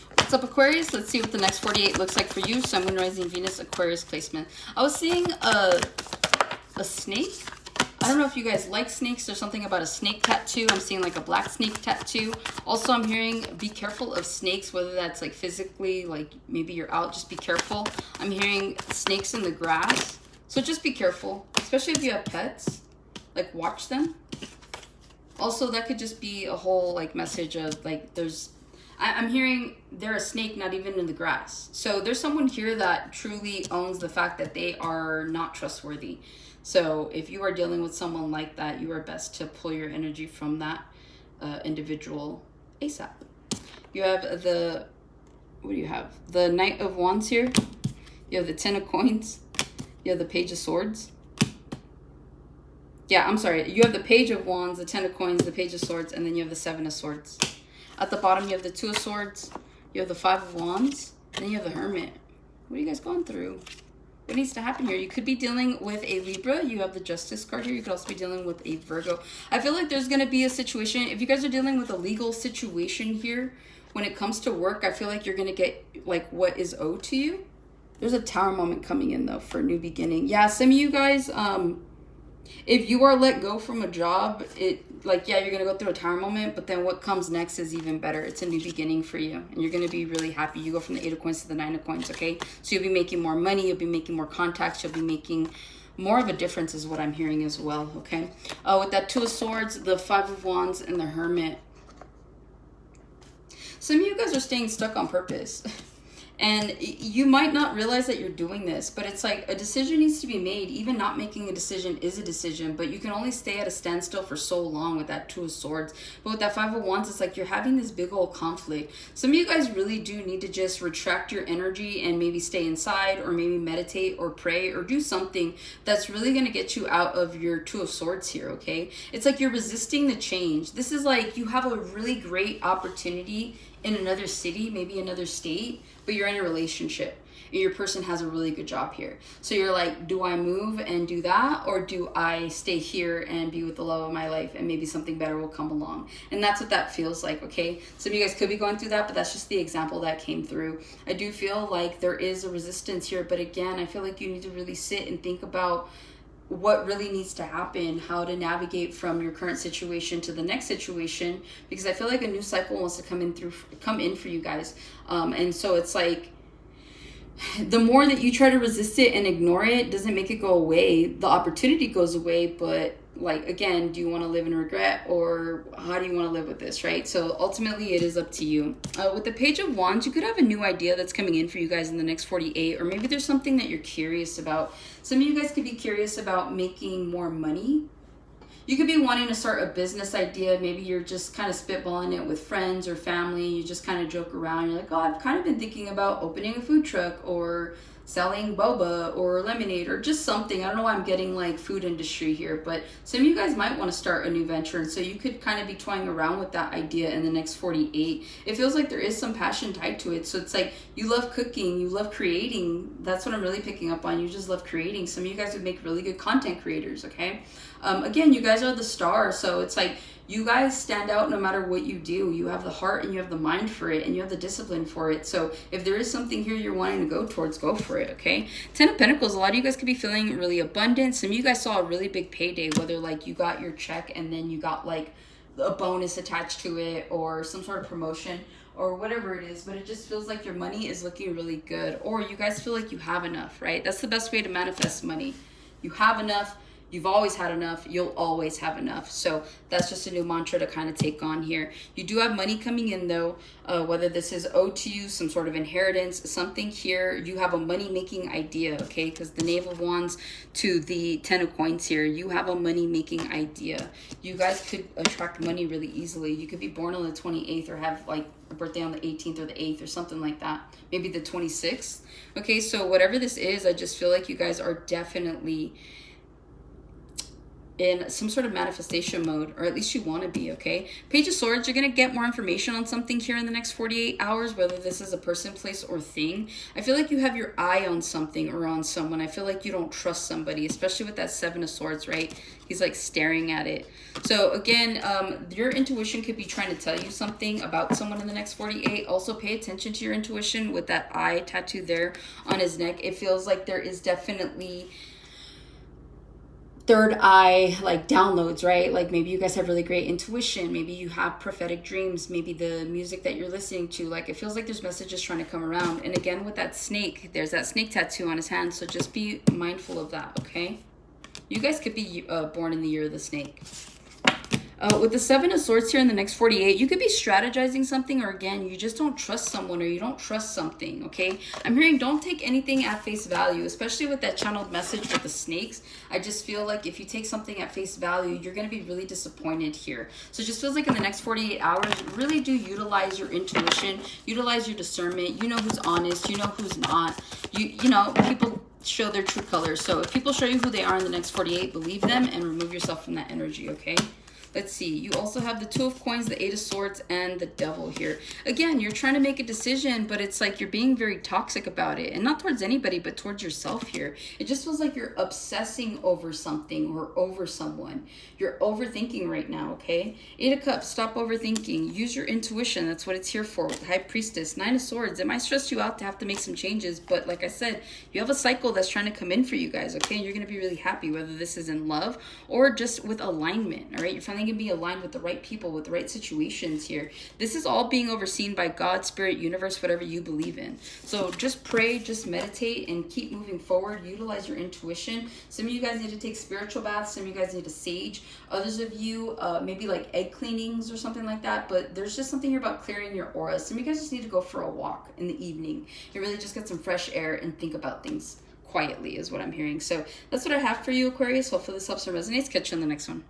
What's up, Aquarius? Let's see what the next 48 looks like for you. Sun, Moon, Rising, Venus, Aquarius placement. I was seeing a snake. I don't know if you guys like snakes. There's something about a snake tattoo. I'm seeing like a black snake tattoo. Also, I'm hearing be careful of snakes, whether that's like physically, like maybe you're out, just be careful. I'm hearing snakes in the grass. So just be careful, especially if you have pets. Like watch them. Also, that could just be a whole like message of like I'm hearing they're a snake not even in the grass. So there's someone here that truly owns the fact that they are not trustworthy. So if you are dealing with someone like that, you are best to pull your energy from that individual ASAP. You have what do you have? The Knight of Wands here. You have the Ten of Coins. You have the Page of Swords. Yeah, I'm sorry. You have the Page of Wands, the Ten of Coins, the Page of Swords, and then you have the Seven of Swords. At the bottom, you have the Two of Swords, you have the Five of Wands, and then you have the Hermit. What are you guys going through? What needs to happen here? You could be dealing with a Libra. You have the Justice card here. You could also be dealing with a Virgo. I feel like there's going to be a situation. If you guys are dealing with a legal situation here, when it comes to work, I feel like you're going to get like what is owed to you. There's a Tower moment coming in, though, for a new beginning. Yeah, some of you guys... if you are let go from a job, you're going to go through a Tower moment, but then what comes next is even better. It's a new beginning for you, and you're going to be really happy. You go from the Eight of Coins to the Nine of Coins, okay? So you'll be making more money, you'll be making more contacts, you'll be making more of a difference is what I'm hearing as well, okay? With that Two of Swords, the Five of Wands, and the Hermit. Some of you guys are staying stuck on purpose. And you might not realize that you're doing this, but it's like a decision needs to be made. Even not making a decision is a decision, but you can only stay at a standstill for so long with that Two of Swords. But with that Five of Wands, it's like you're having this big old conflict. Some of you guys really do need to just retract your energy and maybe stay inside or maybe meditate or pray or do something that's really going to get you out of your Two of Swords here, okay? It's like you're resisting the change. This is like you have a really great opportunity in another city, maybe another state, but you're in a relationship and your person has a really good job here. So you're like, do I move and do that, or do I stay here and be with the love of my life and maybe something better will come along? And that's what that feels like, okay? Some of you guys could be going through that, but that's just the example that came through. I do feel like there is a resistance here, but again, I feel like you need to really sit and think about what really needs to happen, how to navigate from your current situation to the next situation, because I feel like a new cycle wants to come in for you guys. And so it's like the more that you try to resist it and ignore it, doesn't make it go away. The opportunity goes away, but like, again, do you want to live in regret, or how do you want to live with this, right? So ultimately it is up to you. With the Page of Wands, you could have a new idea that's coming in for you guys in the next 48, or maybe there's something that you're curious about. Some of you guys could be curious about making more money. You could be wanting to start a business idea. Maybe you're just kind of spitballing it with friends or family. You just kind of joke around. You're like, oh, I've kind of been thinking about opening a food truck or selling boba or lemonade or just something. I don't know why I'm getting like food industry here, but some of you guys might want to start a new venture, and so you could kind of be toying around with that idea in the next 48. It feels like there is some passion tied to it. So it's like you love cooking, you love creating. That's what I'm really picking up on. You just love creating. Some of you guys would make really good content creators, okay? Again, you guys are the star, so it's like you guys stand out no matter what you do. You have the heart and you have the mind for it and you have the discipline for it. So if there is something here you're wanting to go towards, go for it, okay? Ten of Pentacles, a lot of you guys could be feeling really abundant. Some of you guys saw a really big payday, whether like you got your check and then you got like a bonus attached to it or some sort of promotion or whatever it is, but it just feels like your money is looking really good, or you guys feel like you have enough, right? That's the best way to manifest money. You have enough. You've always had enough. You'll always have enough. So that's just a new mantra to kind of take on here. You do have money coming in, though, whether this is owed to you, some sort of inheritance, something here. You have a money-making idea, okay? Because the Knave of Wands to the Ten of Coins here, you have a money-making idea. You guys could attract money really easily. You could be born on the 28th or have like a birthday on the 18th or the 8th or something like that. Maybe the 26th. Okay, so whatever this is, I just feel like you guys are definitely in some sort of manifestation mode, or at least you want to be, okay? Page of Swords, you're going to get more information on something here in the next 48 hours, whether this is a person, place, or thing. I feel like you have your eye on something or on someone. I feel like you don't trust somebody, especially with that Seven of Swords, right? He's like staring at it. So again, your intuition could be trying to tell you something about someone in the next 48. Also pay attention to your intuition with that eye tattoo there on his neck. It feels like there is definitely third eye like downloads, right? Like maybe you guys have really great intuition, maybe you have prophetic dreams, maybe the music that you're listening to, like it feels like there's messages trying to come around. And again, with that snake, there's that snake tattoo on his hand, so just be mindful of that, okay? You guys could be born in the year of the snake. With the Seven of Swords here in the next 48, you could be strategizing something, or again, you just don't trust someone, or you don't trust something, okay? I'm hearing don't take anything at face value, especially with that channeled message with the snakes. I just feel like if you take something at face value, you're going to be really disappointed here. So it just feels like in the next 48 hours, really do utilize your intuition, utilize your discernment. You know who's honest, you know who's not. You know, people show their true colors. So if people show you who they are in the next 48, believe them and remove yourself from that energy, okay? Let's see. You also have the Two of Coins, the Eight of Swords, and the Devil here. Again, you're trying to make a decision, but it's like you're being very toxic about it. And not towards anybody, but towards yourself here. It just feels like you're obsessing over something or over someone. You're overthinking right now, okay? Eight of Cups, stop overthinking. Use your intuition. That's what it's here for. With the High Priestess, Nine of Swords. It might stress you out to have to make some changes, but like I said, you have a cycle that's trying to come in for you guys, okay? And you're going to be really happy, whether this is in love or just with alignment, all right? You're finally going to be aligned with the right people, with the right situations here. This is all being overseen by God, Spirit, Universe, whatever you believe in. So just pray, just meditate, and keep moving forward. Utilize your intuition. Some of you guys need to take spiritual baths. Some of you guys need to sage. Others of you, maybe like egg cleanings or something like that. But there's just something here about clearing your aura. Some of you guys just need to go for a walk in the evening. You really just get some fresh air and think about things quietly is what I'm hearing. So that's what I have for you, Aquarius. Hopefully this helps and resonates. Catch you on the next one.